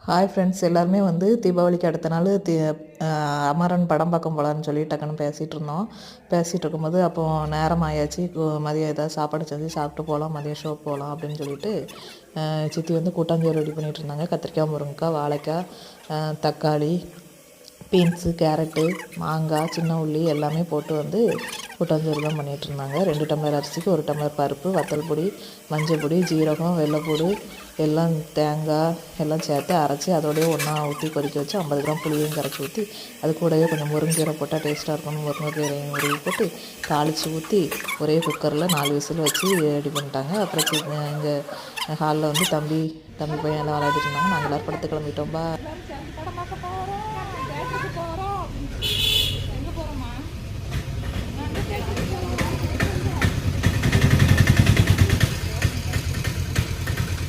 Hi friends, எல்லாருமே வந்து தீபாவளிக்கு அடுத்த நாள் அமரன் படம் பார்க்க போகலான்னு சொல்லி டக்குன்னு பேசிகிட்டு இருக்கும்போது அப்போது நேரம் ஆயாச்சு. மதியம் ஏதாவது சாப்பாடு செஞ்சு சாப்பிட்டு போகலாம், மதியம் ஷோ போகலாம் அப்படின்னு சொல்லிட்டு சித்தி வந்து கூட்டாஞ்சோறு ரெடி பண்ணிகிட்டு இருந்தாங்க. கத்திரிக்காய், முருங்கைக்காய், வாழைக்காய், தக்காளி, பீன்ஸு, கேரட்டு, மாங்காய், சின்ன உள்ளி எல்லாமே போட்டு வந்து கூட்டாஞ்சோறு தான் பண்ணிகிட்ருந்தாங்க. 2 டம்ளர் அரிசிக்கு 1 டம்ளர் பருப்பு, வத்தல் பொடி, மஞ்சள் பொடி, ஜீரகம், வெள்ளைப்பூடு எல்லாம், தேங்காய் எல்லாம் சேர்த்து அரைச்சி அதோடய ஒன்றா ஊற்றி கொதிக்க வச்சு 50 கிராம் புளியையும் கரைச்சி ஊற்றி அது கூடவே கொஞ்சம் முருங்கீரை போட்டால் டேஸ்ட்டாக இருக்கணும். முருங்கைக்கீரையும் உருவி போட்டு தாளித்து ஊற்றி ஒரே குக்கரில் 4 விசில் வச்சு ரெடி பண்ணிட்டாங்க. அப்புறம் இங்கே ஹாலில் வந்து தம்பி பையன் எல்லாம் விளையாடிட்டு இருந்தாங்க. நாங்கள் எல்லோரும் படத்துக்கு கிளம்பிட்டோம்பா.